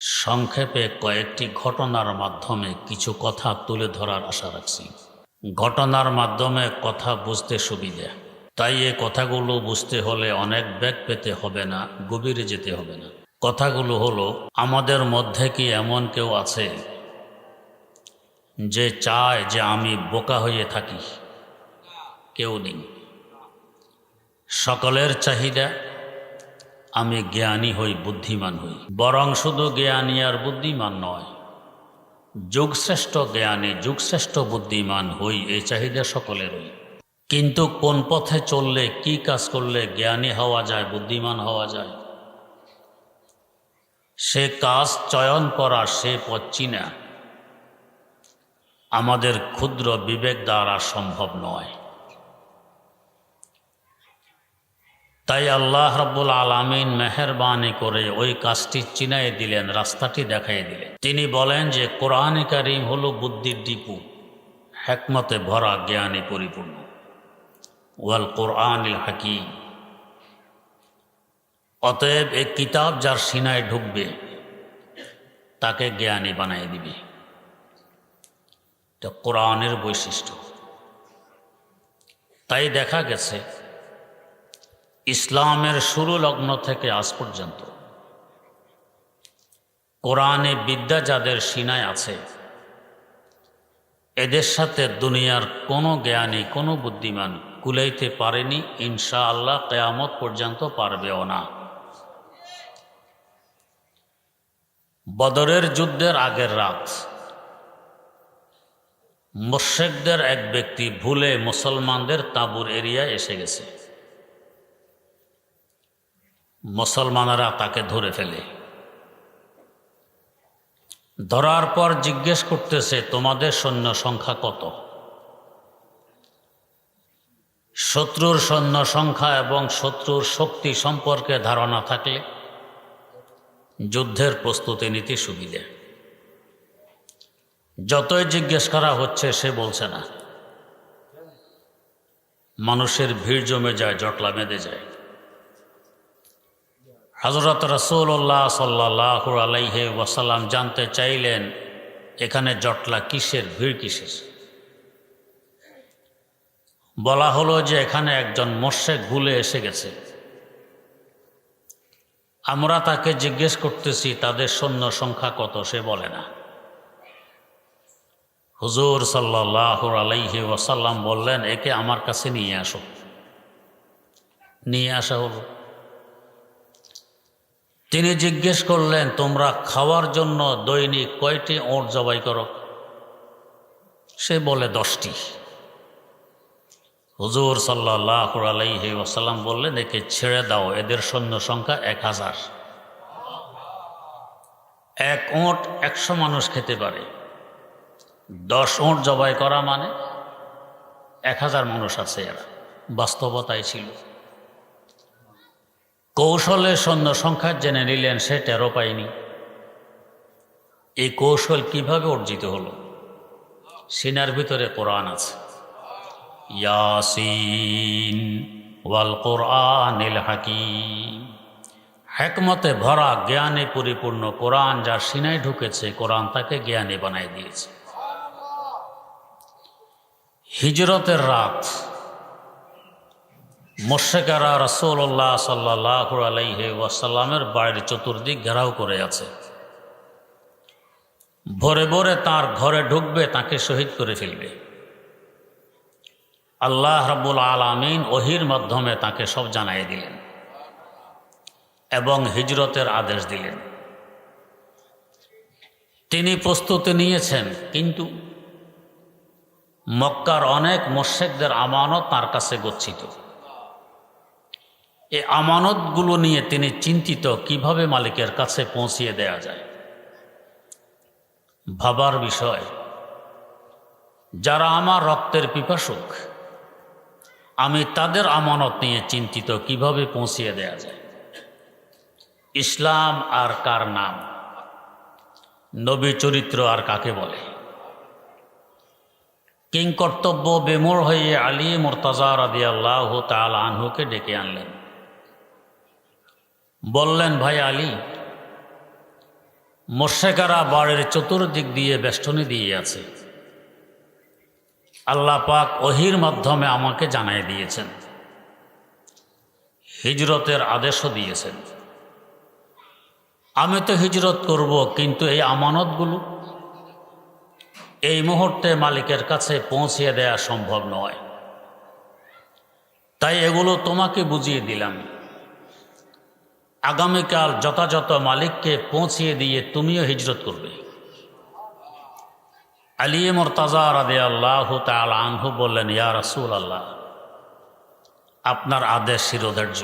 সংক্ষেপে কয়েকটি ঘটনার মাধ্যমে কিছু কথা তুলে ধরার আশা রাখছি। ঘটনার মাধ্যমে কথা বুঝতে সুবিধা, তাই এ কথাগুলো বুঝতে হলে অনেক ব্যাগ পেতে হবে না, গভীরে যেতে হবে না। কথাগুলো হলো, আমাদের মধ্যে কি এমন কেউ আছে যে চায় যে আমি বোকা হয়ে থাকি? কেউ নেই। সকলের চাহিদা আমি জ্ঞানী হই, বুদ্ধিমান হই। বরং শুধু জ্ঞানী আর বুদ্ধিমান নয়, যুগশ্রেষ্ঠ জ্ঞানী, যুগশ্রেষ্ঠ বুদ্ধিমান হই, এই চাহিদা সকলেরই। কিন্তু কোন পথে চললে, কি কাজ করলে জ্ঞানী হওয়া যায়, বুদ্ধিমান হওয়া যায়, সে কাজ চয়ন করা, সে পথ চিনা আমাদের ক্ষুদ্র বিবেক দ্বারা সম্ভব নয়। তাই আল্লাহ রাব্বুল আলামিন মেহেরবানি করে ওই কাজটি চিনাই দিলেন, রাস্তাটি দেখাই দিলেন। তিনি বলেন যে কোরআন কারীম হলো বুদ্ধির ডিপু, হিকমতে ভরা, জ্ঞানে পরিপূর্ণ। ওয়াল কোরআনিল হাকিম। অতএব এই কিতাব যার সিনায় ঢুকবে তাকে জ্ঞানী বানিয়ে দিবে। এটা কোরআনের বৈশিষ্ট্য। তাই দেখা গেছে ইসলামের শুরু লগ্ন থেকে আজ পর্যন্ত কোরআনে বিদ্যা যাদের সিনায় আছে, এদের সাথে দুনিয়ার কোনো জ্ঞানী, কোনো বুদ্ধিমান কুলাইতে পারেনি, ইনশাআল্লাহ কিয়ামত পর্যন্ত পারবেও না। বদরের যুদ্ধের আগের রাত মুশরিকদের এক ব্যক্তি ভুলে মুসলমানদের তাঁবুর এরিয়ায় এসে গেছে। মুসলমানেরা তাকে ধরে ফেলে। ধরার পর জিজ্ঞেস করতেছে, তোমাদের সৈন্য সংখ্যা কত? শত্রুর সৈন্য সংখ্যা এবং শত্রুর শক্তি সম্পর্কে ধারণা থাকলে যুদ্ধের প্রস্তুতি নিতে সুবিধে। যতই জিজ্ঞেস করা হচ্ছে সে বলছে না। মানুষের ভিড় জমে যায়, জটলা বেঁধে যায়। হযরত রাসূলুল্লাহ সাল্লাল্লাহু আলাইহি ওয়াসাল্লাম জানতে চাইলেন, এখানে জটলা কিসের, ভিড় কিসের? বলা হলো যে এখানে একজন মুশরিক ভুলে এসে গেছে। আমরা তাকে জিজ্ঞেস করতেছি তাদের সৈন্য সংখ্যা কত, সে বলে না। হুজুর সাল্লাল্লাহু আলাইহি ওয়াসাল্লাম বললেন, একে আমার কাছে নিয়ে আসো। নিয়ে আসা হলো। তিনি জিজ্ঞেস করলেন, তোমরা খাওয়ার জন্য দৈনিক কয়টি ওট জবাই করো? সে বলে 10টি। হুজুর সাল্লাল্লাহু আলাইহি ওয়াসাল্লাম বললেন, একে ছেড়ে দাও, এদের সৈন্য সংখ্যা 1000। এক ওট 100 মানুষ খেতে পারে। 10 ওট জবাই করা মানে 1000 মানুষ আছে। এরা বাস্তবতাই ছিল। কৌশলে সৈন্য সংখ্যা জেনে নিলেন, সে টেরও পায়নি। এই কৌশল কিভাবে অর্জিত হলো? সিনার ভিতরে কোরআন আছে। ইয়াসিন ওয়াল কোরআনিল হাকিম। হিকমতে ভরা, জ্ঞানে পরিপূর্ণ কোরআন যার সিনায় ঢুকেছে, কোরআন তাকে জ্ঞানী বানাই দিয়েছে। হিজরতের রাত মুশরিকরা রাসূলুল্লাহ সাল্লাল্লাহু আলাইহি ওয়াসাল্লামের বাড়ির চতুর্দিক ঘেরাও করে আছে। ভোরে ভোরে তার ঘরে ঢুকবে, তাকে শহীদ করে ফেলবে। আল্লাহ রাব্বুল আলামিন ওহীর মাধ্যমে তাকে সব জানাই দিলেন এবং হিজরতের আদেশ দিলেন। তিনি প্রস্তুতি নিয়েছেন, কিন্তু মক্কার অনেক মুশরিকদের আমানত তার কাছে গচ্ছিত। এই আমানতগুলো নিয়ে তিনি চিন্তিত, কিভাবে মালিকের কাছে পৌঁছিয়ে দেয়া যায়। ভাবার বিষয়, যারা আমার রক্তের পিপাসুক, আমি তাদের আমানত নিয়ে চিন্তিত, কিভাবে পৌঁছিয়ে দেয়া যায়। ইসলাম আর কার নাম, নবী চরিত্র আর কাকে বলে? কিং কর্তব্য বিমূঢ় হয়ে আলী মুর্তজা রাদিয়াল্লাহু তাআলা আনহুকে ডেকে আনলেন। বললেন, ভাই আলী, মুশরিকরা বাড়ির চতুর্দিক দিয়ে বেষ্টনী দিয়ে আছে। আল্লাহ পাক ওহীর মাধ্যমে আমাকে জানাই দিয়েছেন, হিজরতের আদেশও দিয়েছেন। আমি তো হিজরত করব, কিন্তু এই আমানতগুলো এই মুহূর্তে মালিকের কাছে পৌঁছিয়ে দেয়া সম্ভব নয়। তাই এগুলো তোমাকে বুঝিয়ে দিলাম। আগামীকাল যথাযথ মালিককে পৌঁছিয়ে দিয়ে তুমিও হিজরত করবে। আলী মুরতাজা রাদিয়াল্লাহু তাআলা আনহু বললেন, ইয়া রাসূলুল্লাহ, আপনার আদেশ শিরোধার্য,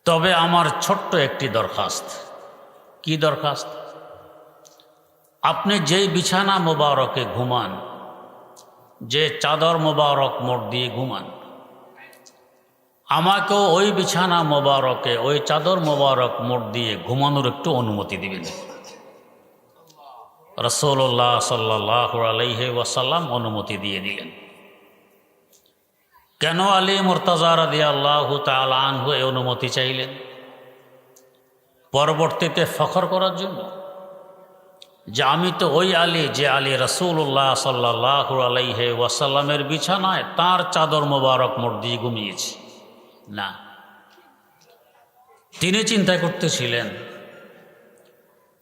তবে আমার ছোট্ট একটি দরখাস্ত। কি দরখাস্ত? আপনি যেই বিছানা মোবারকে ঘুমান, যে চাদর মোবারক মোড় দিয়ে ঘুমান, আমাকেও ওই বিছানা মোবারকে ওই চাদর মোবারক মোড় দিয়ে ঘুমানোর একটু অনুমতি দিবেন। রাসূলুল্লাহ সাল্লাল্লাহু আলাইহি ওয়াসাল্লাম অনুমতি দিয়ে দিলেন। কেন আলী মুরতাজা রাদিয়াল্লাহু তাআলা আনহু এই অনুমতি চাইলেন? পরবর্তীতে ফখর করার জন্য, যে আমি তো ওই আলী, যে আলী রাসূলুল্লাহ সাল্লাল্লাহু আলাইহি ওয়াসাল্লামের বিছানায় তার চাদর মোবারক মোড় দিয়ে ঘুমিয়েছি। না, তিনি চিন্তা করতেছিলেন,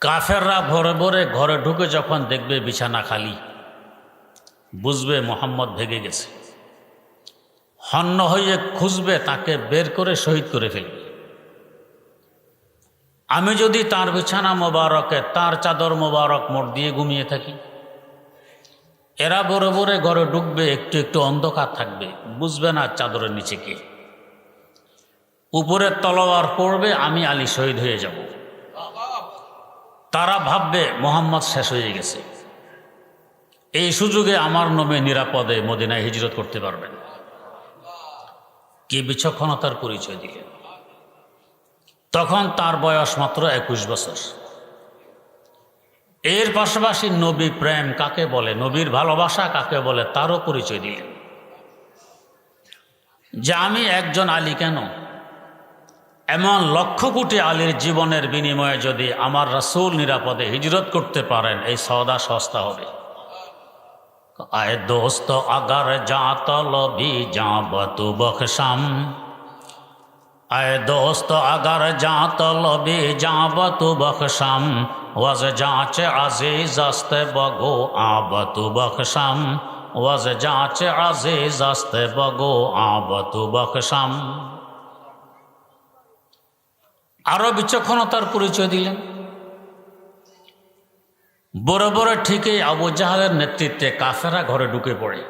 কাফেররা ভোরে ভোরে ঘরে ঢুকে যখন দেখবে বিছানা খালি, বুঝবে মুহাম্মদ ভেগে গেছে, হন্য হয়ে খুঁজবে, তাকে বের করে শহীদ করে ফেলবে। আমি যদি তার বিছানা মোবারকে তার চাদর মোবারক মোড় দিয়ে ঘুমিয়ে থাকি, এরা ভোরে ভোরে ঘরে ঢুকবে, একটু একটু অন্ধকার থাকবে, বুঝবে না চাদরের নিচে কে। উপরে তলোয়ার পড়বে, আমি আলী শহীদ হয়ে যাব। তারা ভাববে মুহাম্মদ শেষ হয়ে গেছে। এই সুযোগে আমার নামে নিরাপদে মদিনায় হিজরত করতে পারবেন। কি বিচক্ষণতার পরিচয় দিলেন! তখন তার বয়স মাত্র 21 বছর। এর পাশাপাশি নবী প্রেম কাকে বলে, নবীর ভালোবাসা কাকে বলে, তারও পরিচয় দিলেন। যে আমি একজন আলী কেন, এমন লক্ষ কোটি আলীর জীবনের বিনিময়ে যদি আমার রাসূল নিরাপদে হিজরত করতে পারেন, এই সওদা সস্তা হবে। আয়ে দোস্ত আগার যা তলবি যাব তু বখশাম, আয়ে দোস্ত আগার যা তলবি যাব তু বখশাম, ওয়াজ যাচে আজিজ আস্তে বগো আব তু বখশাম, ওয়াজ যাচে আজিজ আস্তে বগো আব তু বখশাম। আরো বিচক্ষণতার পরিচয় দিলেন। বড় বড় ঠিকই আবু জাহালের নেতৃত্বে কাফেররা ঘরে ঢুকে পড়ে।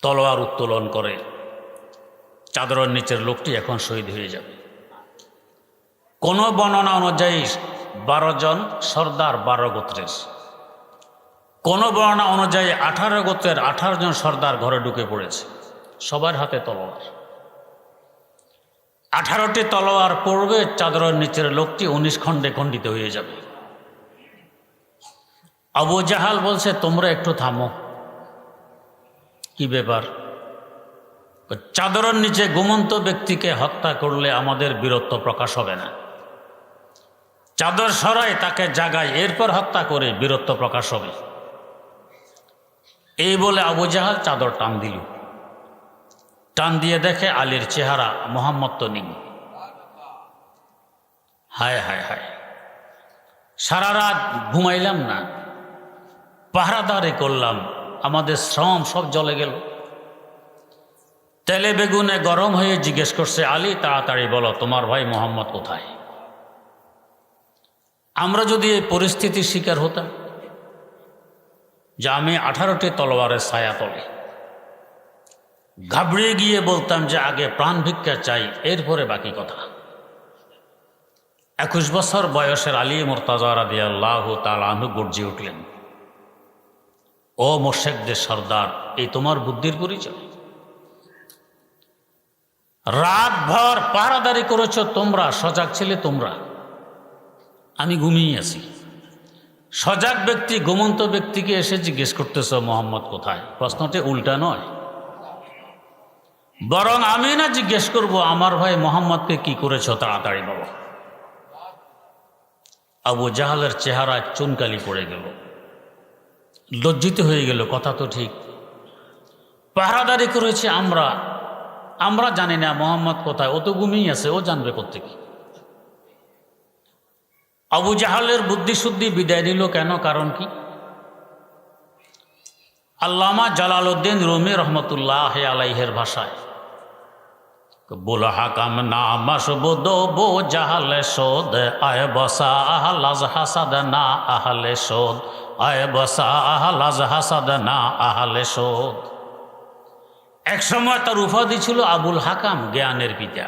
তলোয়ার উত্তোলন করে, চাদরের নিচের লোকটি এখন শহীদ হয়ে যাবে। কোন বর্ণনা অনুযায়ী 12 জন সর্দার 12 গোত্রের, কোন বর্ণনা অনুযায়ী 18 গোত্রের 18 জন সর্দার ঘরে ঢুকে পড়েছে। সবার হাতে তলোয়ার। 18টি তলোয়ার পড়বে, চাদরের নিচের লোকটি 19 খণ্ডে খণ্ডিত হয়ে যাবে। আবু জাহাল বলছে, তোমরা একটু থামো। কি ব্যাপার? চাদরের নিচে ঘুমন্ত ব্যক্তিকে হত্যা করলে আমাদের বীরত্ব প্রকাশ হবে না। চাদর সরাই, তাকে জাগায়, এরপর হত্যা করে বীরত্ব প্রকাশ হবে। এই বলে আবু জাহাল চাদর টান দিল। টান দিয়ে দেখে আলীর চেহারা, মুহাম্মদ তো নেই। হায় হায় হায়, সারা রাত ঘুমাইলাম না, পাহারাদারি করলাম, আমাদের শ্রম সব জলে গেল। তেলে বেগুনে গরম হয়ে জিজ্ঞেস করছে, আলী তাড়াতাড়ি বলো তোমার ভাই মুহাম্মদ কোথায়? আমরা যদি এই পরিস্থিতির শিকার হতাম, যে আমি 18টি তলোয়ারের ছায়া তলে, ঘাবড়িয়ে গিয়ে বলতাম যে আগে প্রাণ ভিক্ষা চাই, এরপরে বাকি কথা। 21 বছর বয়সের আলী মুরতাজা রাদিয়াল্লাহু তাআলা আনহু গর্জে উঠলেন, ও মুশরিকদের সর্দার, এই তোমার বুদ্ধির পরিচয়? রাতভর পাহারাদারি করেছ তোমরা, সজাগ ছিলে তোমরা, আমি ঘুমিয়ে আছি। সজাগ ব্যক্তি ঘুমন্ত ব্যক্তিকে এসে জিজ্ঞেস করতেছ মোহাম্মদ কোথায়? প্রশ্নটি উল্টা নয়? বরং আমি না জিজ্ঞেস করব আমার ভাই মোহাম্মদকে কি করেছ, তাড়াতাড়ি বলো। আবু জাহালের চেহারায় চুনকালি পড়ে গেল, লজ্জিত হয়ে গেল। কথা তো ঠিক, পাহারাদারি করেছে আমরা জানি না মোহাম্মদ কোথায়, ও তো ঘুমিয়ে আছে, ও জানবে কোত্থেকে। আবু জাহালের বুদ্ধিশুদ্ধি বিদায় নিল কেন, কারণ কি? আল্লামা জালালউদ্দিন রুমি রহমতুল্লাহ আলাইহের ভাষায়, বুল হাকাম না মাসবুদ বো জাহালে শোদ আয় বসা আহলাজ হাসাদ না আহলে শোদ আয় বসা আহলাজ হাসাদ না আহলে শোদ। এক সময় তার উপাধি ছিল আবুল হাকাম, জ্ঞানের পিতা।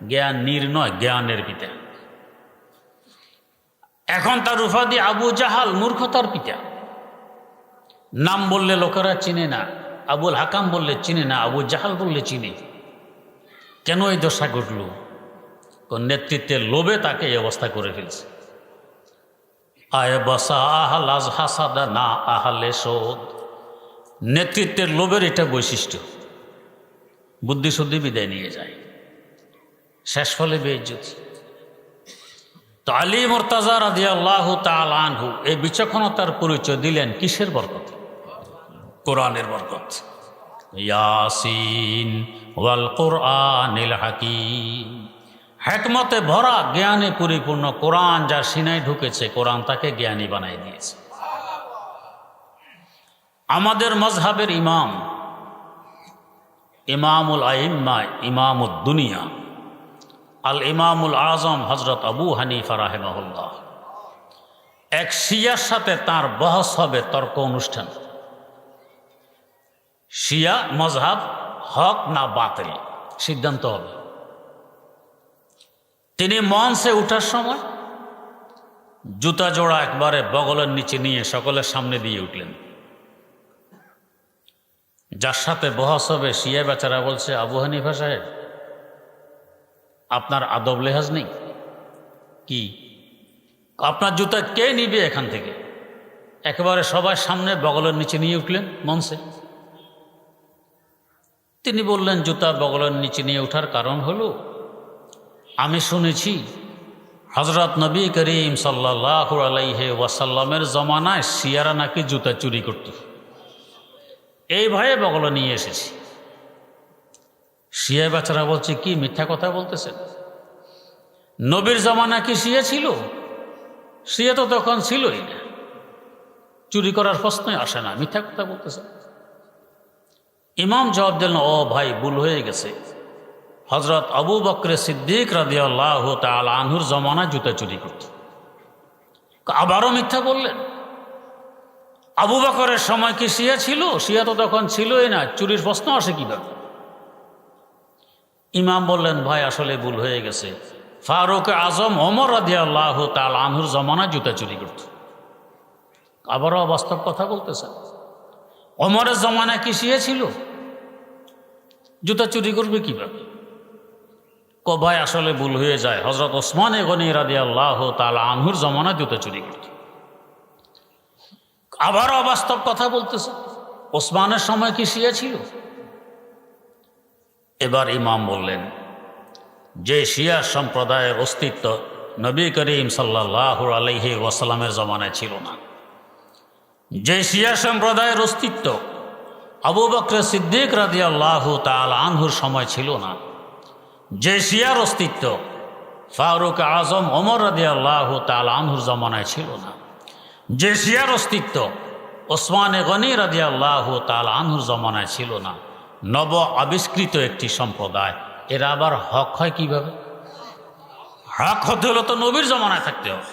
জ্ঞান নির্ণয়, জ্ঞানের পিতা। এখন তার উপাধি আবু জাহাল, মূর্খতার পিতা। নাম বললে লোকেরা চিনে না, আবুল হাকাম বললে চিনে না, আবু জাহাল বললে চিনে। কেন এই দশা ঘটল? নেতৃত্বের লোভে তাকে এই অবস্থা করে ফেলছে। আয় বসা আহলাজ হাসাদা না আহলে শোদ। নেতৃত্বের লোভের এটা বৈশিষ্ট্য, বুদ্ধিশুদ্ধি বিদায় নিয়ে যায়, শেষ ফলে বেইজ্জতি। তো আলী মুর্তাজা রাদিয়াল্লাহু তাআলা আনহু এই বিচক্ষণতার পরিচয় দিলেন কিসের বরকত? কোরআনের বরকত। ইয়াসিন ওয়াল কোরআনিল হাকিম। হিকমতে ভরা, জ্ঞানে পরিপূর্ণ কোরআন যার সিনায় ঢুকেছে, কোরআন তাকে জ্ঞানী বানাই দিয়েছে। আমাদের মজহাবের ইমাম, ইমামুল আইম্মা, ইমামুদ দুনিয়া, আল ইমামুল আজম হজরত আবু হানিফা রাহিমাহুল্লাহ, এক শিয়ার সাথে তার বহস হবে, তর্ক অনুষ্ঠান। শিয়া মজহাব হক না বাতিল সিদ্ধান্ত হবে। তিনি মঞ্চে উঠার সময় জুতা জোড়া একবারে বগলের নিচে নিয়ে সকলের সামনে দিয়ে উঠলেন। যার সাথে বহস হবে শিয়া বেচারা বলছে, আবু হানিফা সাহেব, আপনার আদব লেহাজ নেই কি? আপনার জুতা কে নিবে এখান থেকে? একেবারে সবার সামনে বগলের নিচে নিয়ে উঠলেন মঞ্চে। তিনি বললেন, জুতা বগলের নিচে নিয়ে ওঠার কারণ হলো, আমি শুনেছি হজরত নবী করিম সাল্লাল্লাহু আলাইহি ওয়াসাল্লামের জমানায় শিয়ারা নাকি জুতা চুরি করত, এই ভয়ে বগলে নিয়ে এসেছি। শিয়া বেচারা বলছে, কি মিথ্যা কথা বলতেছেন? নবীর জমানা কি শিয়া ছিল? শিয়া তো তখন ছিলই না, চুরি করার প্রশ্নই আসে না, মিথ্যা কথা বলতেছেন। ইমাম জবাব দিলেন, ও ভাই, ভুল হয়ে গেছে। হজরত আবু বকর সিদ্দিক রাদিয়াল্লাহু তাআলা আনহুর জমানায় জুতা চুরি করত। আবারও মিথ্যা বললেন। আবু বকরের সময় কি শিয়া ছিল? শিয়া তো তখন ছিলই না, চুরির প্রশ্ন আসে কিভাবে? ইমাম বললেন, ভাই আসলে ভুল হয়ে গেছে, ফারুক আজম ওমর রাদিয়াল্লাহু তাআলা আনহুর জমানায় জুতা চুরি করত। আবারও অবাস্তব কথা বলতেছেন। ওমরের জমানায় কি শিয়া ছিল? জুতা চুরি করবে কিভাবে? ভাই আসলে ভুল হয়ে যায়, হজরত ওসমান গনি রাদিয়াল্লাহু তাআলা আনহুর জমানায় জুতা চুরি করত। আবারও অবাস্তব কথা বলতেছে, ওসমানের সময় কি শিয়া ছিল? এবার ইমাম বললেন, যে শিয়া সম্প্রদায়ের অস্তিত্ব নবী করিম সাল্লাল্লাহু আলাইহি ওয়াসাল্লামের জমানায় ছিল না, যে শিয়া সম্প্রদায়ের অস্তিত্ব আবু বকর সিদ্দিক রাদিয়াল্লাহু তাআলা আনহুর সময় ছিল না, যে শিয়ার অস্তিত্ব ফারুক আজম ওমর রাদিয়াল্লাহু তাআলা আনহুর জমানায় ছিল না, যে শিয়ার অস্তিত্ব ওসমান গনি রাদিয়াল্লাহু তাআলা আনহুর জমানায় ছিল না, নব আবিষ্কৃত একটি সম্প্রদায়, এরা আবার হক হয় কিভাবে? হক হতে হলে তো নবীর জমানায় থাকতে হবে।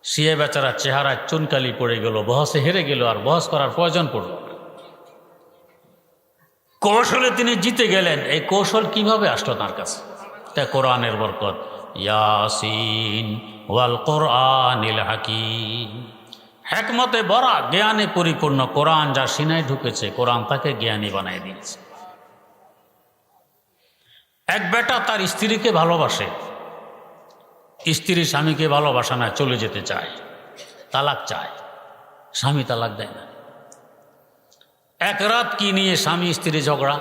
শিয়া বেচারা চেহারায় চুনকালি পড়ে গেল, বহসে হেরে গেল, আর বহস করার প্রয়োজন পড়ল। কৌশলে তিনি জিতে গেলেন। এই কৌশল কিভাবে আসলো তার কাছে? তা কোরআনের বরকত। ইয়াসিন ওয়াল কোরআনিল হাকিম। হিকমতে ভরা, জ্ঞানে পরিপূর্ণ কোরআন যার সিনায় ঢুকেছে, কোরআন তাকে জ্ঞানী বানাই দিয়েছে। এক বেটা তার স্ত্রীকে ভালোবাসে, স্ত্রী স্বামীকে ভালোবাসা না, চলে যেতে চায়, তালাক চায়, স্বামী তালাক দেয় না। এক রাত কি নিয়ে স্বামী স্ত্রী ঝগড়া,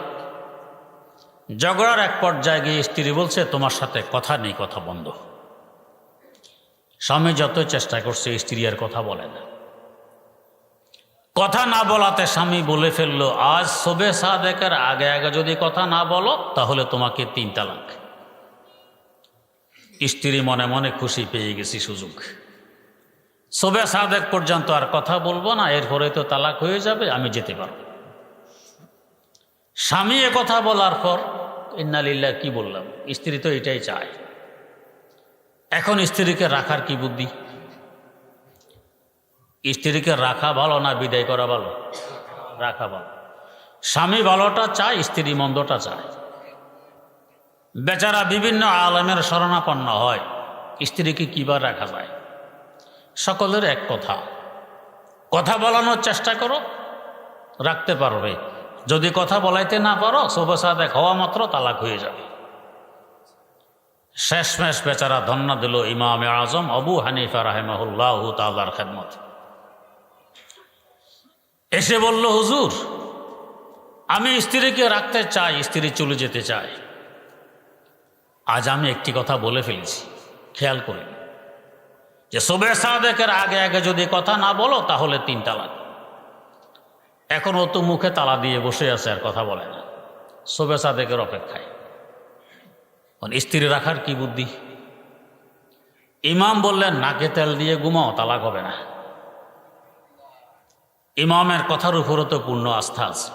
ঝগড়ার এক পর্যায়ে গিয়ে স্ত্রী বলছে, তোমার সাথে কথা নেই, কথা বন্ধ। স্বামী যতই চেষ্টা করছে, স্ত্রী আর কথা বলে না। কথা না বলাতে স্বামী বলে ফেললো, আজ শবে সাদেকের আগে আগে যদি কথা না বলো তাহলে তোমাকে 3 তালাক। স্ত্রী মনে মনে খুশি, পেয়ে গেছি সুযোগ, শবে সাদেক পর্যন্ত আর কথা বলবো না, এরপরে তো তালাক হয়ে যাবে, আমি যেতে পারবো। স্বামী এ কথা বলার পর ইন্না লিল্লাহ, কি বললাম, স্ত্রী তো এটাই চায়। এখন স্ত্রীকে রাখার কি বুদ্ধি? স্ত্রীকে রাখা ভালো না বিদায় করা ভালো? রাখা ভালো। স্বামী ভালোটা চায়, স্ত্রী মন্দটা চায়। বেচারা বিভিন্ন আলেমের শরণাপন্ন হয়, স্ত্রীকে কিভাবে রাখা যায়। সকলের এক কথা, কথা বলানোর চেষ্টা করো, রাখতে পারবে। যদি কথা বলাইতে না পারো, শবে সাদেক হওয়া মাত্র তালাক হয়ে যাবে। শেষমেশ বেচারা ধন্য দিল ইমামে আজম আবু হানিফা রাহিমাহুল্লাহু তাআলার খেদমত। এসে বলল, হুজুর, আমি স্ত্রীকে রাখতে চাই, স্ত্রী চলে যেতে চায়। আজ আমি একটি কথা বলে ফেলেছি, খেয়াল করি যে শবে সাদেকের আগে আগে যদি কথা না বলো তাহলে 3 তালাক। এখন ও তো মুখে তালা দিয়ে বসে আছে, আর কথা বলে না, শবে সাদেকের অপেক্ষায়। স্ত্রী রাখার কি বুদ্ধি? ইমাম বললেন, নাকে তেল দিয়ে ঘুমাও, তালাক হবে না। ইমামের কথার উপরও তো পূর্ণ আস্থা আছে।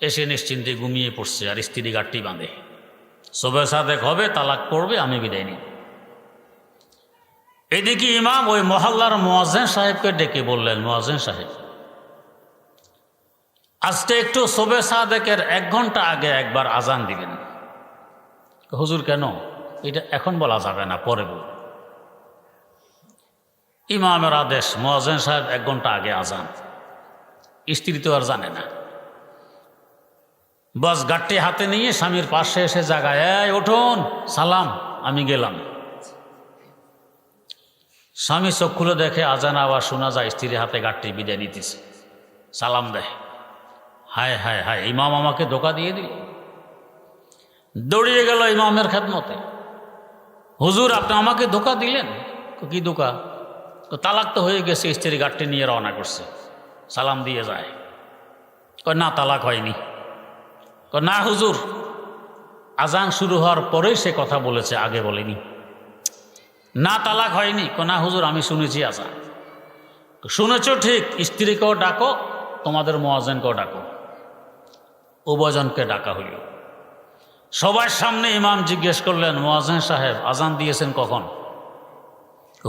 এসে নিশ্চিন্তে ঘুমিয়ে পড়ছে, আর স্ত্রী গাঁটটি বাঁধে, শবে সাদেক হবে, তালাক পড়বে, আমি বিদায় নিই। এদিকে ইমাম ওই মহল্লার মুয়াজ্জিন সাহেবকে ডেকে বললেন, মুয়াজ্জিন সাহেব, আজকে একটু শবে সাদেকের 1 ঘন্টা আগে একবার আজান দিবেন। হুজুর, কেন? এটা এখন বলা যাবে না, পরে বল। ইমামের আদেশ, মুয়াজ্জিন সাহেব 1 ঘন্টা আগে আজান। স্ত্রী তো আর জানে না। বস গাঁটটি হাতে নিয়ে স্বামীর পাশে এসে জাগায়, এই উঠুন, সালাম, আমি গেলাম। স্বামী চোখ খুলে দেখে আজান আওয়াজ শোনা যায়, স্ত্রীর হাতে গাঁটটি বিদায় নিতেছে, সালাম দেয়। হায় হায় হায়, ইমাম আমাকে ধোঁকা দিয়ে দিল। দৌড়িয়ে গেল ইমামের খেদমতে, হুজুর, আপনি আমাকে ধোঁকা দিলেন। কি ধোঁকা? তালাক তো হয়ে গেছে। স্ত্রী গাঁটটি নিয়ে রওনা করছে, সালাম দিয়ে যায়। না, তালাক হয়নি। না হুজুর, আজান শুরু হওয়ার পরেই সে কথা বলেছে, আগে বলেনি। না, তালাক হয়নি। না হুজুর, আমি শুনেছি আজান। শুনেছ ঠিক, স্ত্রীকেও ডাকো, তোমাদের মুয়াজ্জিনকেও ডাকো। উভয়জনকে ডাকা হইল। সবার সামনে ইমাম জিজ্ঞেস করলেন, মুয়াজ্জিন সাহেব, আজান দিয়েছেন কখন?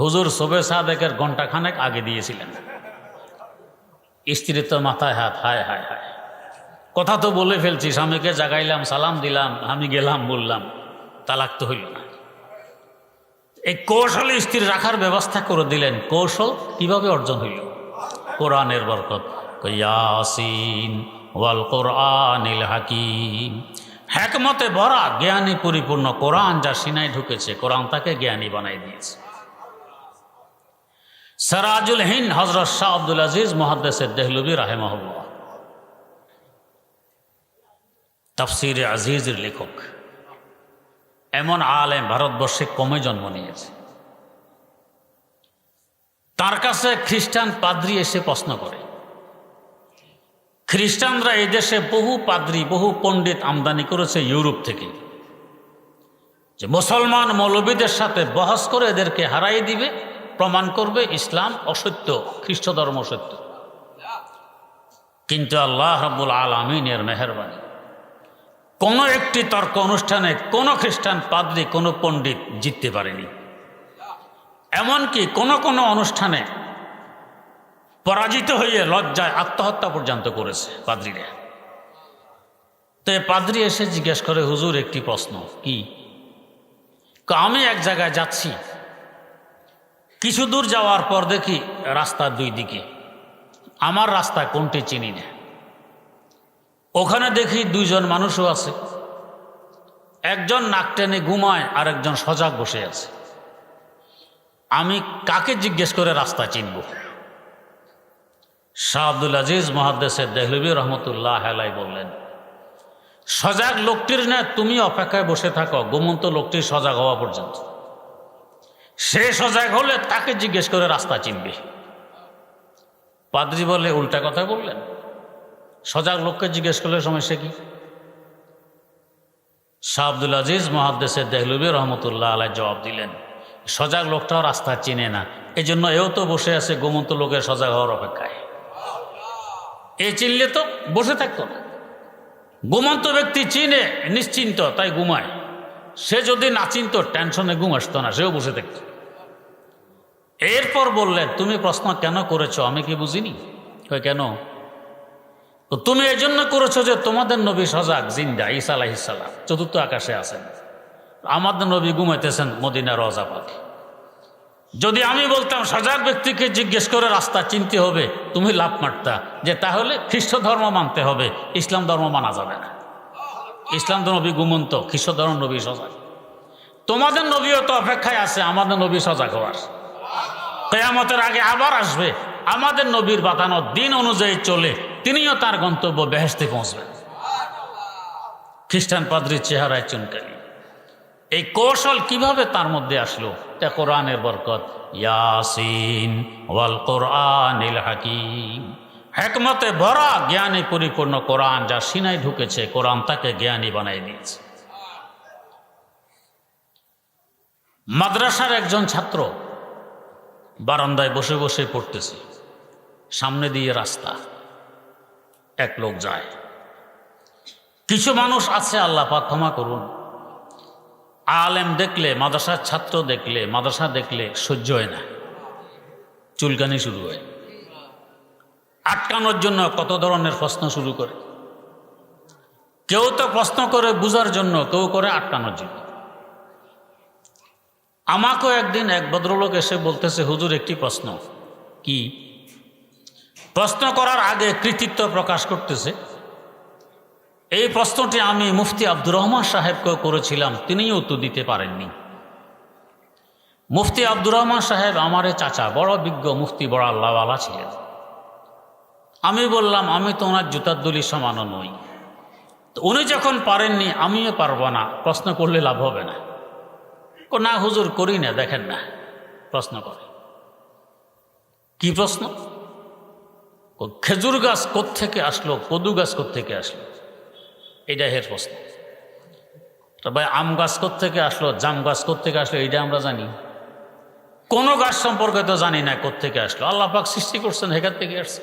হুজুর, শবে সাদেকের ঘণ্টাখানেক আগে দিয়েছিলেন। স্ত্রীর তো মাথায় হাত, হায় হায় হায়, কথা তো বলে ফেলছি, স্বামীকে জাগাইলাম, সালাম দিলাম, আমি গেলাম, বললাম, তালাক তো হইল না। এই কৌশলে স্ত্রী রাখার ব্যবস্থা করে দিলেন। কৌশল কিভাবে অর্জন হইল? কোরআনের বরকত। ইয়াসিন ওয়াল কোরআনিল হাকিম, হিকমতে ভরা, জ্ঞানী পরিপূর্ণ কোরআন যা সিনায় ঢুকেছে, কোরআন তাকে জ্ঞানী বানাই দিয়েছে। সিরাজুল হিন্দ হযরত শাহ আব্দুল আজিজ মুহাদ্দিস দেহলভী রাহিমাহুল্লাহ, তাফসিরে আজিজের লেখক, এমন আলেম ভারতবর্ষে কমে জন্ম নিয়েছে। তার কাছে খ্রিস্টান পাদ্রী এসে প্রশ্ন করে, খ্রিস্টানরা এই দেশে বহু পাদ্রী, বহু পণ্ডিত আমদানি করেছে ইউরোপ থেকে, যে মুসলমান মৌলবীদের সাথে বহস করে এদেরকে হারাই দিবে, প্রমাণ করবে ইসলাম অসত্য, খ্রিস্ট ধর্ম সত্য। কিন্তু আল্লাহ রাব্বুল আলামিনের মেহেরবানি, কোনো একটি তর্ক অনুষ্ঠানে কোনো খ্রিস্টান পাদ্রী, কোনো পণ্ডিত জিততে পারেনি। এমনকি কোনো কোনো অনুষ্ঠানে পরাজিত হয়ে লজ্জায় আত্মহত্যা পর্যন্ত করেছে পাদ্রীরা। তো পাদ্রী এসে জিজ্ঞেস করে, হুজুর, একটি প্রশ্ন। কি? আমি এক জায়গায় যাচ্ছি, কিছু দূর যাওয়ার পর দেখি রাস্তার 2 দিকে, আমার রাস্তা কোনটি চিনি না। ওখানে দেখি 2 জন মানুষও আছে, একজন নাক টেনে ঘুমায়, আর একজন সজাগ বসে আছে। আমি কাকে জিজ্ঞেস করে রাস্তা চিনব? শাহ আব্দুল আজিজ মুহাদ্দিস দেহলভী রহমতুল্লাহ আলাইহি বললেন, সজাগ লোকটির না তুমি অপেক্ষায় বসে থাকো ঘুমন্ত লোকটির সজাগ হওয়া পর্যন্ত। সে সজাগ হলে তাকে জিজ্ঞেস করে রাস্তা চিনবে। পাদ্রী বলে উল্টা কথা বললেন, সজাগ লোককে জিজ্ঞেস করলে সমস্যা কি? শাহ আব্দুল আজিজ মুহাদ্দিসে দেহলভী রহমতুল্লাহ আলাইহি জবাব দিলেন, সজাগ লোকটাও রাস্তা চিনে না, এই জন্য এও তো বসে আছে ঘুমন্ত লোকের সজাগ হওয়ার অপেক্ষায়। এ চিনলে তো বসে থাকতো না। ঘুমন্ত ব্যক্তি চিনে নিশ্চিন্ত তাই ঘুমায়, সে যদি না চিনত টেনশনে ঘুম আসতো না, সেও বসে থাকত। এরপর বললেন, তুমি প্রশ্ন কেন করেছো আমি কি বুঝিনি? কেন? তুমি এই জন্য করেছো যে তোমাদের নবী সজাগ, জিন্দা, ঈসা আলাইহিস সালাম চতুর্থ আকাশে আছেন, আমাদের নবী ঘুমাইতেছেন মদিনার রওজা পাকে। যদি আমি বলতাম সজাগ ব্যক্তিকে জিজ্ঞেস করে রাস্তা চিনতে হবে, তুমি লাভ মারতা যে তাহলে খ্রিস্ট ধর্ম মানতে হবে, ইসলাম ধর্ম মানা যাবে না। ইসলাম নবী ঘুমন্ত, খ্রিস্ট ধর্ম নবী সজাগ। তোমাদের নবীও তো অপেক্ষায় আছে আমাদের নবী সজাগ হওয়ার। কিয়ামতের আগে আবার আসবে, আমাদের নবীর বাতানো দিন অনুযায়ী চলে তিনিও তার গন্তব্য বেহেশতে পৌঁছবেন। খ্রিস্টান পাদ্রীর চেহারায় চুনকানি। এই কৌশল কিভাবে তার মধ্যে আসলো? তা কোরআনের বরকত। ইয়াসিন ওয়াল কোরআনিল হাকিম, হিকমতে ভরা জ্ঞানে পরিপূর্ণ কোরআন যা সিনায় ঢুকেছে, কোরআন তাকে জ্ঞানী বানাই দিয়েছে। মাদ্রাসার একজন ছাত্র বারান্দায় বসে বসে পড়তেছে, সামনে দিয়ে রাস্তা, এক লোক যায়। কিছু মানুষ আছে, আল্লাহ পাক ক্ষমা করুন, আলেম দেখলে, মাদ্রাসার ছাত্র দেখলে, মাদ্রাসা দেখলে সহ্য হয় না, চুলকানি শুরু হয়। আটকানোর জন্য কত ধরনের প্রশ্ন শুরু করে। কেউ তো প্রশ্ন করে বুঝার জন্য, কেউ করে আটকানোর জন্য। আমাকেও একদিন এক ভদ্রলোক এসে বলতেছে, হুজুর একটি প্রশ্ন। কি? প্রশ্ন করার আগে কৃতিত্ব প্রকাশ করতেছে। এই প্রশ্নটি আমি মুফতি আব্দুর রহমান সাহেবকেও করেছিলাম, তিনিও উত্তর দিতে পারেননি। মুফতি আব্দুর রহমান সাহেব আমার চাচা, বড় বিজ্ঞ মুফতি, বড় আল্লাহওয়ালা ছিলেন। আমি বললাম, আমি তো ওনার জুতার দলির সমানও নই, তো উনি যখন পারেননি আমিও পারবো না, প্রশ্ন করলে লাভ হবে না। না হুজুর করি না, দেখেন না প্রশ্ন করে। কি প্রশ্ন? খেজুর গাছ কোত্থেকে আসলো, কদু গাছ কোত্থেকে আসলো, এটা এর প্রশ্ন। ভাই আম গাছ কোত্থেকে আসলো, জাম গাছ কোত্থেকে আসলো, এইটা আমরা জানি? কোনো গাছ সম্পর্কে তো জানি না কোত্থেকে আসলো। আল্লাহ পাক সৃষ্টি করছেন, হেকার থেকে আসছে।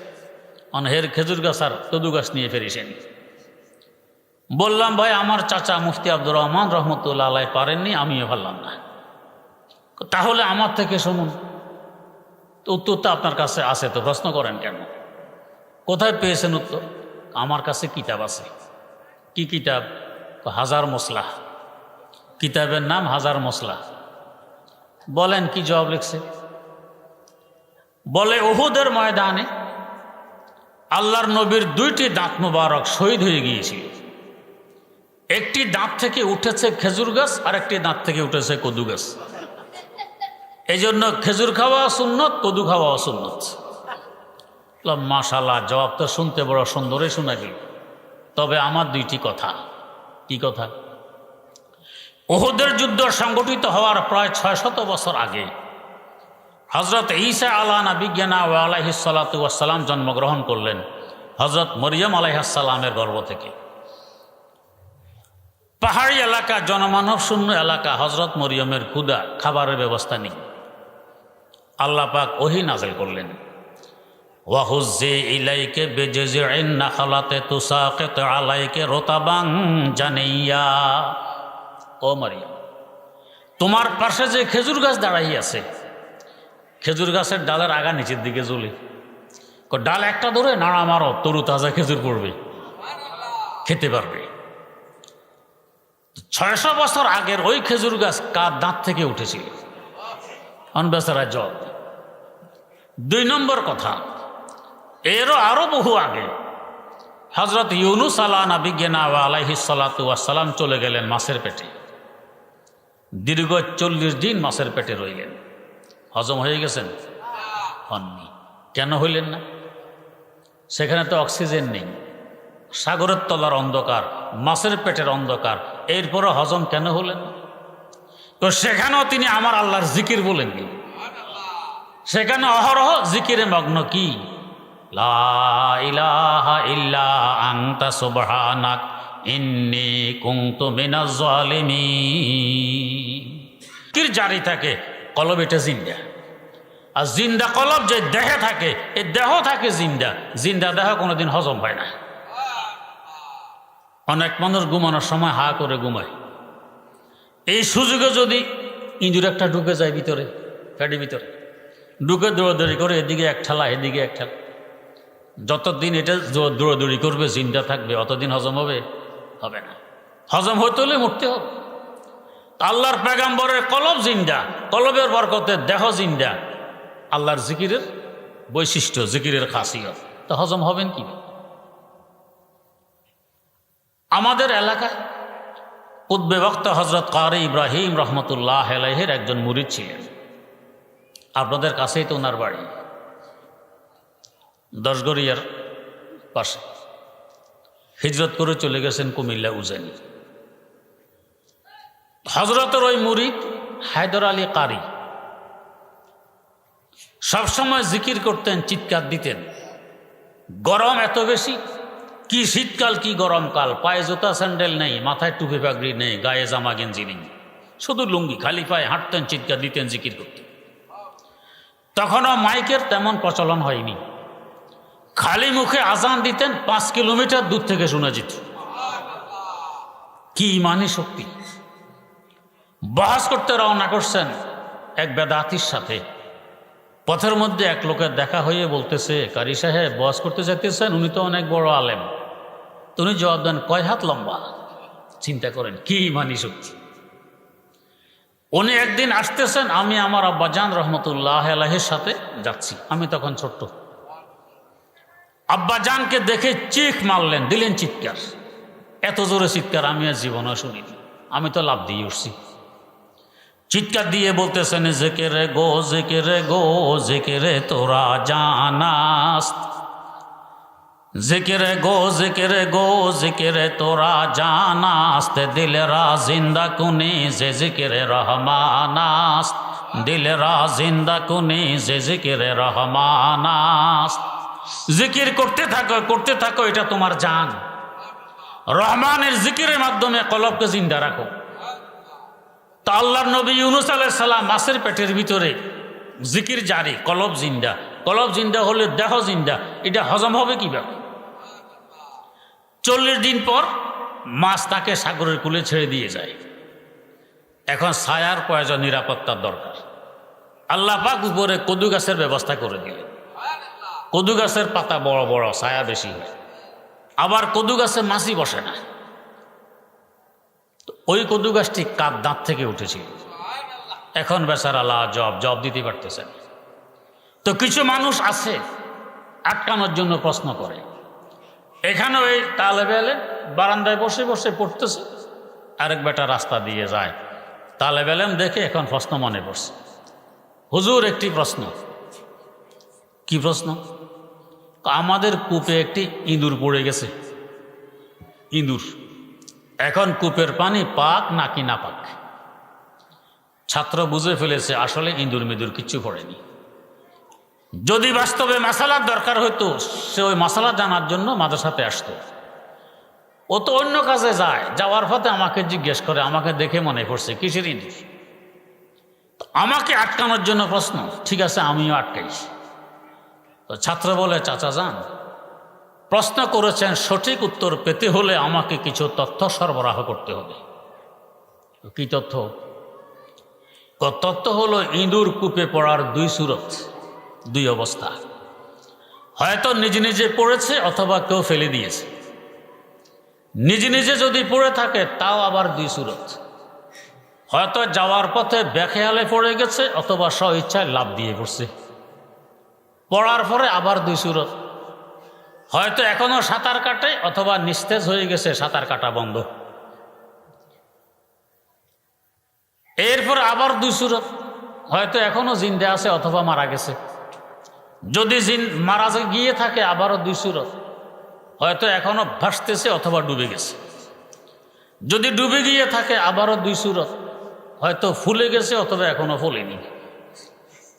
হের খেজুর গাছ আর কদু গাছ নিয়ে ফেরিসেন। বললাম, ভাই আমার চাচা মুফতি আব্দুর রহমান রহমতুল্লাহ আলাইহি পারেননি, আমিও পারলাম না, তাহলে আমার থেকে শুনুন। তো উত্তরটা আপনার কাছে আছে, তো প্রশ্ন করেন কেন? কোথায় পেয়েছেন উত্তর? আমার কাছে কিতাব আছে। কি কিতাব? হাজার মসলা। কিতাবের নাম হাজার মসলা। বলেন কি জবাব লিখছে? বলে, উহুদের ময়দানে আল্লাহর নবীর দুইটি দাঁত মুবারক শহীদ হয়ে গিয়েছিল। একটি দাঁত থেকে উঠেছে খেজুর গাছ, আর একটি দাঁত থেকে উঠেছে কদু গাছ। এই জন্য খেজুর খাওয়া সুন্নত, কদু খাওয়া সুন্নত। মাশাআল্লাহ, জবাব তো শুনতে বড় সুন্দরই শোনা গেল। তবে আমার দুইটি কথা। কি কথা? উহুদের যুদ্ধ সংগঠিত হওয়ার প্রায় 600 বছর আগে হযরত ঈসা আলা নবিয়্যিনা ওয়া আলাইহিস সালাতু ওয়াস সালাম জন্মগ্রহণ করলেন হযরত মরিয়ম আলাইহিস সালামের গর্ভ থেকে। পাহাড়ি এলাকা, জনমানব শূন্য এলাকা, হযরত মরিয়মের ক্ষুধা, খাবারের ব্যবস্থা নেই। আল্লাহ পাক ওহী নাযিল করলেন, ওয়া হুজ্জি ইলাইকা বিজযি'in নাখলাতি তুসাকিতু আলাইকা রুতাবান জানিয়া। ও মরিয়ম, তোমার পাশে যে খেজুর গাছ দাঁড়াই আছে, খেজুর গাছের ডালের আগা নিচের দিকে ঝুলে, ডাল একটা ধরে নাড়া মারো, তরু তাজা খেজুর পড়বে, খেতে পারবে। 600 বছর আগের ওই খেজুর গাছ কার দাঁত থেকে উঠেছিল? বেচারা জল। 2 নম্বর কথা, এরও আরো বহু আগে হযরত ইউনুস আলা নবিয়্যিনা ওয়া আলাইহিস সালাতু ওয়াস সালাম চলে গেলেন মাছের পেটে। দীর্ঘ 40 দিন মাছের পেটে রইলেন। হজম হয়ে গেছেন? হননি। কেন হইলেন না? সেখানে তো অক্সিজেন নেই, সাগরের তলার অন্ধকার, মাছের পেটের অন্ধকার, এরপরে হজম কেন হলেন? তো সেখানেও তিনি আমার আল্লাহর জিকির বলেননি, সেখানে অহরহ জিকিরে মগ্ন। কি লা ইলাহা ইল্লা আনতা সুবহানাক ইন্নী কুনতু মিনাজ জালিমিন। জিকির জারি থাকে, কলব এটা জিন্দা। আর জিন্দা কলব যে দেহে থাকে, এই দেহ থাকে জিন্দা। জিন্দা দেহ কোনোদিন হজম হয় না। অনেক মানুষ ঘুমানোর সময় হা করে ঘুমায়। এই সুযোগে যদি ইঁদুর একটা ঢুকে যায় ভিতরে, পেটের ভিতরে ঢুকে দৌড়াদৌড়ি করে, এদিকে এক ঠেলা এদিকে এক ঠেলা, যতদিন এটা দৌড়াদৌড়ি করবে জিন্দা থাকবে, অতদিন হজম হবে? হবে না। হজম হইতে হলে মরতে হবে। আল্লাহর পেগাম্বরের কলব জিন্দা, কলবের বরকতে দেহ জিন্দা। আল্লাহর জিকিরের বৈশিষ্ট্য, জিকিরের খাসিয়ত, তা হজম হবেন কি? আমাদের এলাকায় কুতবে বক্তা হজরত কারি ইব্রাহিম রহমতুল্লাহ আলাইহির একজন মুরিদ ছিলেন। আপনাদের কাছেই তো ওনার বাড়ি, দশগড়িয়ার পাশে। হিজরত করে চলে গেছেন কুমিল্লা উজানি। হজরতের ওই মুরিদ হায়দর আলী কারি সবসময় জিকির করতেন, চিৎকার দিতেন। গরম এত বেশি, কি শীতকাল কি গরমকাল, পায়ে জুতা স্যান্ডেল নেই, মাথায় টুপি পাগড়ি নেই, গায়ে জামা গেঞ্জি নেই, শুধু লুঙ্গি, খালি পায়ে হাঁটতেন, চিৎকার দিতেন, জিকির করতেন। তখনও মাইকের তেমন প্রচলন হয়নি। খালি মুখে আজান দিতেন, 5 কিলোমিটার দূর থেকে শোনা যেত। কি ইমানি শক্তি! বহাস করতে রওনা করছেন এক বেদাতির সাথে। পথের মধ্যে এক লোকের দেখা হয়ে বলতেছে, কারি সাহেব বহাস করতে যেতেছেন, উনি তো অনেক বড় আলেম। তুমি জবাব দেন, কয় হাত লম্বা? চিন্তা করেন কি ইমানি শক্তি! উনি একদিন আসতেছেন, আমি আমার আব্বাজান রহমতুল্লাহ আলাইহির সাথে যাচ্ছি। আমি তখন ছোট্ট। আব্বাজানকে দেখে চিখ মারলেন, দিলেন চিৎকার। এত জোরে চিৎকার আমি আর জীবনে শুনিনি। আমি তো লাভ দিয়ে উঠছি। চিৎকার দিয়ে বলতেছেন, জেকেরে গো জেকেরে গো জেকেরে তোরা জানাস, জেকেরে গো জেকেরে গো জেকেরে তোরা জানাস, দিলেরা জিন্দা কুনি যে জিকিরে রহমানাস, দিলেরা জিন্দা কুনি যে জিকিরে রহমানাস। জিকির করতে থাকো, এটা তোমার জান। রহমানের জিকিরের মাধ্যমে কলবকে জিন্দা রাখো। তা আল্লাহর নবী ইউনুস আলাইহিস সালাম মাছের পেটের ভিতরে জিকির জারি, কলব জিন্দা। কলব জিন্দা হলে দেহ জিন্দা, এটা হজম হবে কিভাবে? 40 দিন পর মাছ তাকে সাগরের কূলে ছেড়ে দিয়ে যায়। এখন ছায়ার প্রয়োজন, নিরাপত্তার দরকার। আল্লাহ পাক উপরে কদু গাছের ব্যবস্থা করে দিলেন। কদু গাছের পাতা বড় বড়, ছায়া বেশি হয়। আবার কদু গাছে মাছি বসে না। ওই কদু গাছটি কার দাঁত থেকে উঠেছিল। এখন বেচারা আল্লাহ জব দিতে পারতেছেন। তো কিছু মানুষ আছে আটকানোর জন্য প্রশ্ন করে। এখানে ওই তালেবে এলেম বারান্দায় বসে বসে পড়তেছে, আরেক বেটা রাস্তা দিয়ে যায়। তালেবে এলেম দেখে এখন প্রশ্ন মনে পড়ছে, হুজুর একটি প্রশ্ন। কি প্রশ্ন? আমাদের কূপে একটি ইঁদুর পড়ে গেছে। ইঁদুর, এখন কূপের পানি পাক নাকি না পাক? ছাত্র বুঝে ফেলেছে আসলে ইঁদুর মিঁদুর কিচ্ছু পড়েনি। যদি বাস্তবে মাসালার দরকার হতো, সে ওই মাসালা জানার জন্য মাদ্রাসাতে আসতো। ও তো অন্য কাজে যায়, যাওয়ার পথে আমাকে জিজ্ঞেস করে, আমাকে দেখে মনে পড়ছে কিসের ইঁদুর। আমাকে আটকানোর জন্য প্রশ্ন, ঠিক আছে আমিও আটকাইছি। তো ছাত্র বলে, চাচা যান, প্রশ্ন করেছেন, সঠিক উত্তর পেতে হলে আমাকে কিছু তথ্য সরবরাহ করতে হবে। কি তথ্য? তথ্য হলো ইঁদুর কূপে পড়ার 2 সুরত, 2 অবস্থা। হয়তো নিজে নিজে পড়েছে অথবা কেউ ফেলে দিয়েছে। নিজে নিজে যদি পড়ে থাকে তাও আবার 2 সুরত। হয়তো যাওয়ার পথে বেখেয়ালে পড়ে গেছে অথবা স্ব ইচ্ছায় লাফ দিয়ে পড়ছে। পড়ার পরে আবার 2 সুরত। হয়তো এখনো সাঁতার কাটে অথবা নিস্তেজ হয়ে গেছে, সাঁতার কাটা বন্ধ। এরপর আবার 2 সুরত, হয়তো এখনো জিন্দা আছে অথবা মারা গেছে। যদি মারা গিয়ে থাকে আবারও 2 সুরত। হয়তো এখনো ভাসতেছে অথবা ডুবে গেছে। যদি ডুবে গিয়ে থাকে আবারও 2 সূরত, হয়তো ফুলে গেছে অথবা এখনো ফুলেনি।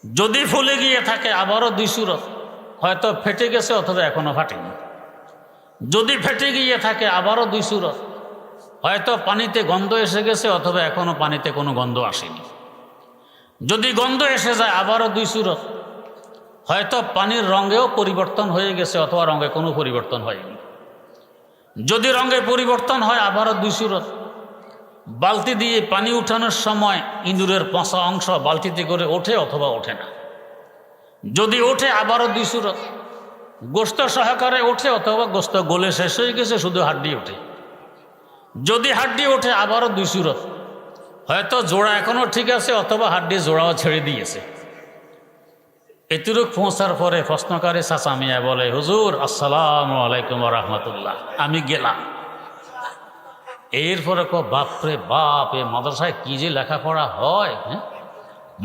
যদি ফুলে গিয়ে থাকে আবারও 2 সূরত, হয়তো ফেটে গেছে অথবা এখনো ফাটেনি। যদি ফেটে গিয়ে থাকে আবারও 2 সূরত, হয়তো পানিতে গন্ধ এসে গেছে অথবা এখনো পানিতে কোনো গন্ধ আসেনি। যদি গন্ধ এসে যায় আবারও 2 সূরত, হয়তো পানির রঙেও পরিবর্তন হয়ে গেছে অথবা রঙে কোনো পরিবর্তন হয়নি। যদি রঙে পরিবর্তন হয় আবারও 2 সূরত, বালতি দিয়ে পানি উঠানোর সময় ইঁদুরের পচা অংশ বালতিতে করে ওঠে অথবা ওঠে না। যদি ওঠে আবারও 2 সূরত, গোস্ত সহকারে ওঠে অথবা গোস্ত গলে শেষ হয়ে গেছে, শুধু হাড্ডি ওঠে। যদি হাড্ডি ওঠে আবারও 2 সূরত, হয়তো জোড়া এখনো ঠিক আছে অথবা হাড্ডি জোড়াও ছেড়ে দিয়েছে। এতটুক পৌঁছার পরে প্রশ্নকারী চাচা মিয়া বলে, হুজুর আসসালামু আলাইকুম ওয়া রাহমাতুল্লাহ, আমি গেলাম। এরপরে বাপরে বাপ, এ মাদ্রাসায় কি যে লেখাপড়া হয়। হ্যাঁ,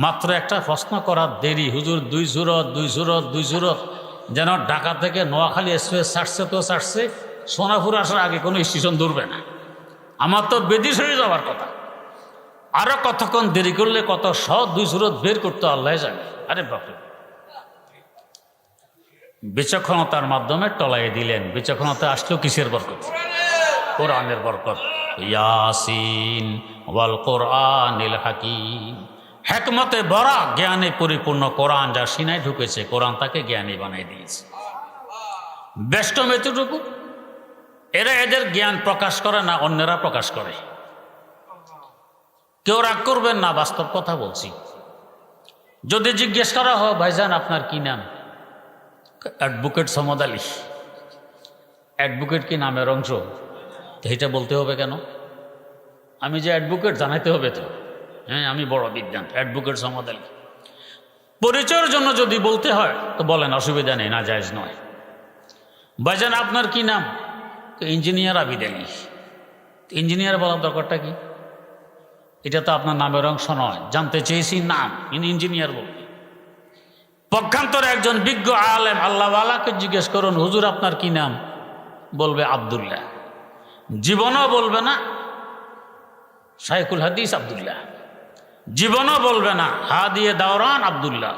মাত্র একটা প্রশ্ন করার দেরি, হুজুর 2 সূরত 2 সূরত 2 সূরত, যেন ঢাকা থেকে নোয়াখালী এক্সপ্রেস ছাড়ছে তো ছাড়ছে, সোনাপুর আসার আগে কোনো স্টেশন ধরবে না। আমার তো বেদিস হয়ে যাওয়ার কথা। আরো কতক্ষণ দেরি করলে কত 2 সূরত বের করতে আল্লাহ জানে। আরে বাপরে, বিচক্ষণতার মাধ্যমে টলাই দিলেন। বিচক্ষণতা আসলো কিসের বরকত? কোরআনের বরকত। ইয়াসিন ওয়াল কোরআনিল হাকিম, হিকমতে ভরা জ্ঞানে পরিপূর্ণ কোরআন যা সিনায় ঢুকেছে, কোরআন তাকে জ্ঞানী বানাই দিয়েছে। বেষ্টম এতটুকু, এরা এদের জ্ঞান প্রকাশ করে না, অন্যরা প্রকাশ করে। কেউ রাগ করবেন না, বাস্তব কথা বলছি। যদি জিজ্ঞেস করা হয়, ভাইজান আপনার কি নাম? অ্যাডভোকেট সমদ আলী। অ্যাডভোকেট কি নামের অংশ? এটা বলতে হবে কেন? আমি যে অ্যাডভোকেট জানাইতে হবে তো। হ্যাঁ, আমি বড় বিজ্ঞান, অ্যাডভোকেট সমদ আলী। পরিচয়ের জন্য যদি বলতে হয় তো বলেন, অসুবিধা নেই, না জায়েজ নয়। ভাইজান আপনার কি নাম? ইঞ্জিনিয়ার আবিদ আলী। ইঞ্জিনিয়ার বলার দরকারটা কি? এটা তো আপনার নামের অংশ নয়। জানতে চেয়েছি নাম, ইঞ্জিনিয়ার বলবে। পক্ষান্তরে একজন বিজ্ঞ আলেম আল্লাহওয়ালাকে জিজ্ঞেস করুন, হুজুর আপনার কি নাম? বলবে আব্দুল্লাহ। জীবনও বলবে না শাইখুল হাদিস আব্দুল্লাহ, জীবনও বলবে না হাদিয়ে দাওরান আব্দুল্লাহ,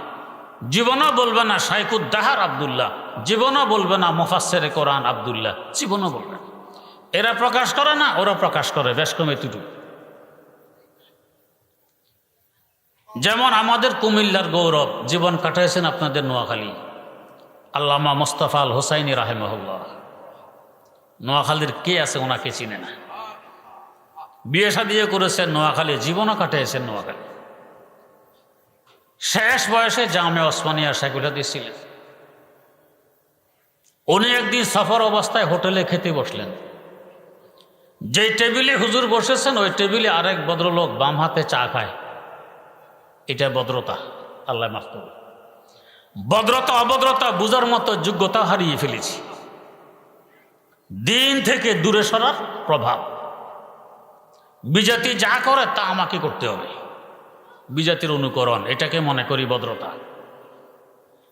জীবনও বলবে না শাইখুদ দাহার আব্দুল্লাহ, জীবনও বলবে না মুফাসসিরে কোরআন আব্দুল্লাহ, জীবনও বলবে না। এরা প্রকাশ করে না, ওরা প্রকাশ করে। বেশ কমে তুটু। যেমন আমাদের কুমিল্লার গৌরব জীবন কাটাইছেন আপনাদের নোয়াখালী আল্লামা মোস্তফা আল হোসাইনি রাহেমাহুল্লাহ। নোয়াখালীর কে আছে ওনাকে চিনে না? বিয়ে শাদিয়ে করেছেন নোয়াখালী, জীবনও কাটিয়েছেন নোয়াখালী। শেষ বয়সে জামে ওসমানিয়া শাইখুল হাদিস ছিলেন। উনি একদিন সফর অবস্থায় হোটেলে খেতে বসলেন। যেই টেবিলে হুজুর বসেছেন ওই টেবিলে আরেক ভদ্রলোক বাম হাতে চা খায়। এটা ভদ্রতা? আল্লাহ মাফ করুন। ভদ্রতা অভদ্রতা বুঝার মতো যোগ্যতা হারিয়ে ফেলেছি। দিন থেকে দূরে সরার প্রভাব। বিজাতি যা করে তা আমাকে করতে হবে, বিজাতির অনুকরণ, এটাকে মনে করি ভদ্রতা।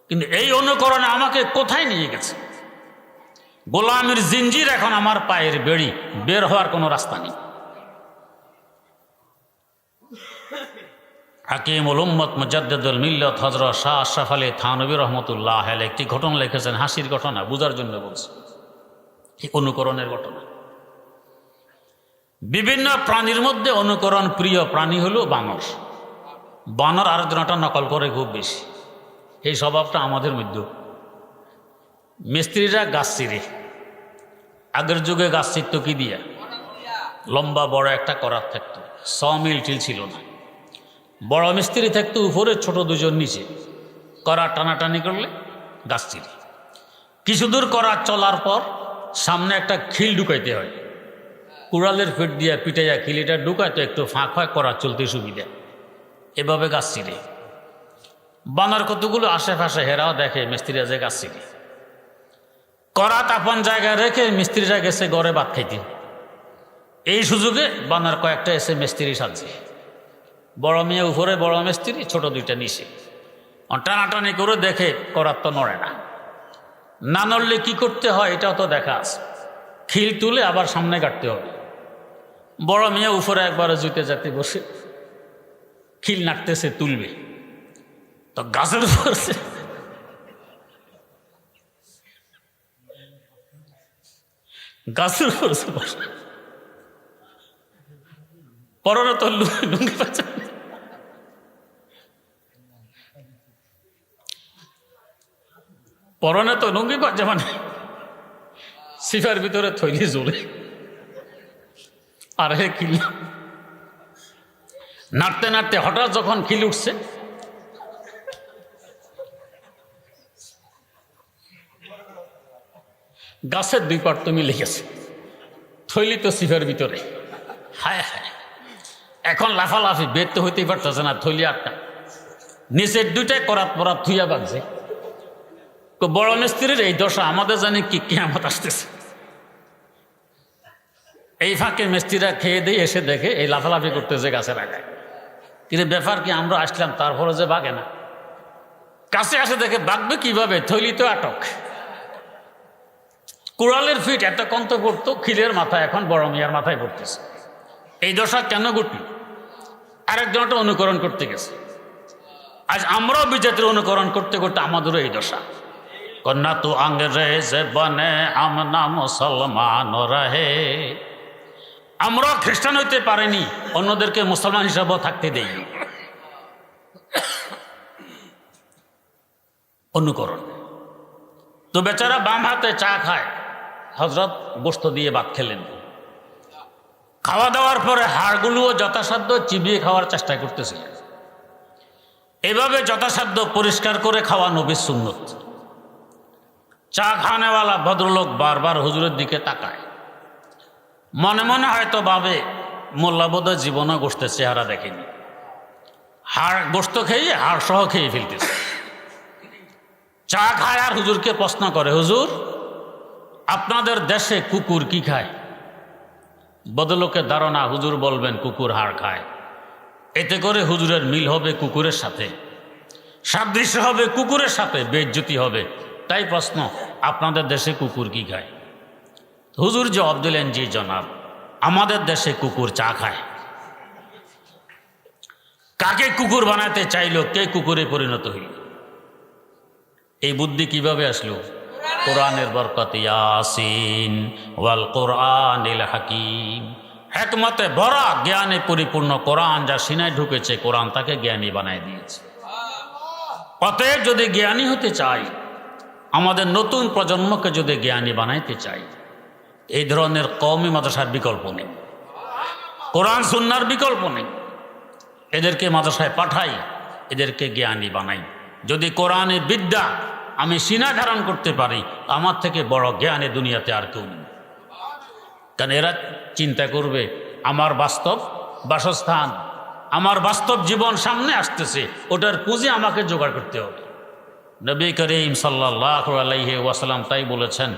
কিন্তু এই অনুকরণে আমাকে কোথায় নিয়ে গেছে? গোলামের জিঞ্জির এখন আমার পায়ের বেড়ি, বের হওয়ার কোনো রাস্তা নেই। হাকিমুল উম্মত মুজাদ্দিদুল মিল্লাত হযরত শাহ আশরাফ আলী থানভী রহমতুল্লাহ আলাইহি একটি ঘটনা লিখেছেন, হাসির ঘটনা, বোঝার জন্য বলছি। এই অনুকরণের ঘটনা। বিভিন্ন প্রাণীর মধ্যে অনুকরণ প্রিয় প্রাণী হলো বানর। বানর আরেকজনটা নকল করে খুব বেশি। এই স্বভাবটা আমাদের মধ্যে। মিস্ত্রিরা গাছ চিরে, আগের যুগে গাছ চিরত কি দিয়া? লম্বা বড় একটা করাত থাকতো, সমিল টিল ছিল না। বড় মিস্ত্রি থাকতো উপরে, ছোট দুজন নিচে। করা টানাটানি করলে গাছ চিরে। কিছু দূর করা চলার পর সামনে একটা খিল ঢুকাইতে হয়। কুড়ালের ফিট দিয়া পিটাইয়া খিলিটা ঢুকায় তো একটু ফাঁক হয়, করা চলতে সুবিধা। এভাবে গাছ চিরে। বানর কতগুলো আশেপাশে হেরাও দেখে মিস্ত্রিরা যে গাছ চিরে। করাত আপন জায়গায় রেখে মিস্ত্রিরা গেছে ঘরে ভাত খাইতে। এই সুযোগে বানর কয়েকটা এসে মিস্ত্রি সাজছে। বড় মেয়ে উপরে, বড় মিস্ত্রি, ছোট দুইটা নিচে। টানাটানি করে দেখে করাত তো নড়ে না। না নড়লে কি করতে হয় এটাও তো দেখা আছে। খিল তুলে আবার সামনে কাটতে হবে। বড় মেয়ে উপরে একবারে জুতে যাতে বসে খিল নাড়তেছে, তুলবে তো গাছের উপর গাছের উপর বসে, পরনে তো লুঙ্গি পাচ্ছে, পরনে তো লুঙ্গি পাচ্ছে, মানে সিফার ভিতরে থইলি জ্বলে, আর হে খিল নাড়তে নাড়তে হঠাৎ যখন খিল উঠছে, গাছের দুই পাট তো মিলে গেছে, থইলি তো সিফার ভিতরে। হায় হায়, এখন লাফালাফি বের তো হইতেই পারতেছে না, থইলি আটটা নিচের দুইটাই করাত পরাত থুইয়া বাগছে। বড় মিস্ত্রির এই দশা, আমাদের জানি কি কিয়ামত আসতেছে। এই ফাঁকে মিস্ত্রিরা খেয়ে দিয়ে এসে দেখে এই লাফালাফি করতেছে গাছের আগায়। কিন্তু ব্যাপার কি, আমরা আসলাম তারপরে যে বাগে না, কাছে আসে দেখে বাগবে কিভাবে, থইলি তো আটক। কুড়ালের ফিট এত কন্ত করতো খিলের মাথায়, এখন বড় মিয়ার মাথায় পড়তেছে। এই দশা কেন ঘটল? আরেকজনটা অনুকরণ করতে গেছে। আজ আমরাও বিজাতির অনুকরণ করতে করতে আমাদেরও এই দশা। কন্যা তো আংরেজ বনে আমনা মুসলমান রহে। আমরা খ্রিস্টান হইতে পারিনি, অন্যদেরকে মুসলমান হিসাবেও থাকতে দেই। অনুকরণ। তো বেচারা বাম হাতে চা খায়, হযরত গোশত দিয়ে ভাত খেলেন। খাওয়া দাওয়ার পরে হাড়গুলোও যথাসাধ্য চিবিয়ে খাওয়ার চেষ্টা করতেছিলেন। এভাবে যথাসাধ্য পরিষ্কার করে খাওয়া নবীর সুন্নত। চা খানেওয়ালা ভদ্রলোক বারবার হুজুরের দিকে তাকায়, মনে মনে হয়তো ভাবে মোল্লাবোধ জীবনে গোশতের চেহারা দেখেনি, হাড় গোশত খেয়ে হাড় সহ খেয়ে ফেলতেছে। চা খায় আর হুজুরকে প্রশ্ন করে, হুজুর আপনাদের দেশে কুকুর কি খায়? ভদ্রলোকের ধারণা হুজুর বলবেন কুকুর হাড় খায়। এতে করে হুজুরের মিল হবে কুকুরের সাথে, সাদৃশ্য হবে কুকুরের সাথে, বেইজ্জতি হবে। তাই প্রশ্ন, আপনাদের দেশে কুকুর কি খায়? হুজুর জবাব দিলেন, জি জনাব, আমাদের দেশে কুকুর চা খায়। কাকে কুকুর বানাতে চাইলো, কে কুকুরে পরিণত হইল? এই বুদ্ধি কিভাবে আসলো? কোরআনের বরকত। ইয়াসিন ওয়াল কোরআনিল হাকিম। হিকমতে ভরা জ্ঞানে পরিপূর্ণ কোরআন যা সিনায় ঢুকেছে, কোরআন তাকে জ্ঞানী বানায় দিয়েছে। অতএব যদি জ্ঞানী হতে চাই, আমাদের নতুন প্রজন্মকে যদি জ্ঞানী বানাইতে চাই, এই ধরনের কওমি মাদ্রাসার বিকল্প নেই, কোরআন সুন্নাহর বিকল্প নেই। এদেরকে মাদ্রাসায় পাঠাই, এদেরকে জ্ঞানী বানাই। যদি কোরআনের বিদ্যা আমি সিনা ধারণ করতে পারি, আমার থেকে বড় জ্ঞানী দুনিয়াতে আর কেউ নেই। কারণ এরা চিন্তা করবে, আমার বাস্তব বাসস্থান, আমার বাস্তব জীবন সামনে আসতেছে, ওটার পুঁজি আমাকে জোগাড় করতে হবে। নবী করিম সাল্লাল্লাহু আলাইহি ওয়াসাল্লাম তাই বলেছেন,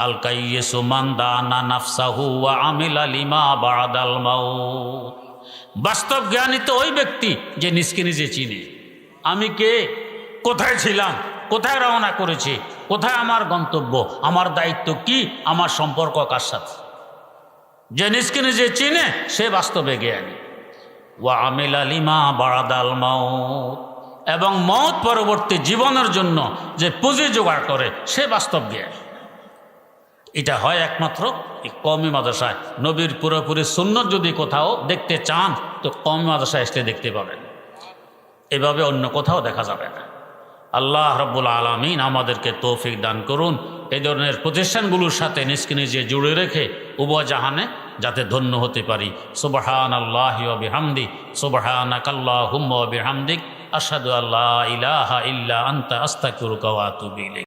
আল কাইয়িসু মান দানা নাফসাহু ওয়া আমিলা লিমা বাদাল মাউত। বাস্তব জ্ঞানী তো ওই ব্যক্তি যে নিজকে নিজে চিনে, আমি কে, কোথায় ছিলাম, কোথায় রওনা করেছি, কোথায় আমার গন্তব্য, আমার দায়িত্ব কি, আমার সম্পর্ক কার সাথে। যে নিজকে নিজে চিনে সে বাস্তবে জ্ঞানী। ওয়া আমিলা লিমা বাদাল মাউত, এবং মওত পরবর্তী জীবনের জন্য যে পুঁজি জোগাড় করে সে বাস্তব জ্ঞানী। এটা হয় একমাত্র এই কওমি মাদ্রাসায়। নবীর পুরোপুরি সুন্নত যদি কোথাও দেখতে চান, তো কওমি মাদ্রাসায় আসলে দেখতে পাবেন, এভাবে অন্য কোথাও দেখা যাবে না। আল্লাহ রাব্বুল আলামিন আমাদেরকে তৌফিক দান করুন, এই ধরনের প্রতিষ্ঠানগুলোর সাথে নিজকে নিজে জুড়ে রেখে উভয় জাহানে যাতে ধন্য হতে পারি। সুবহানাল্লাহি ওয়া বিহামদি, সুবহানাকাল্লাহুম্মা ওয়া বিহামদিক, আশহাদু আল্লা ইলাহা ইল্লা আনতা আস্তাগফিরুকা ওয়া আতুবু ইলাইক।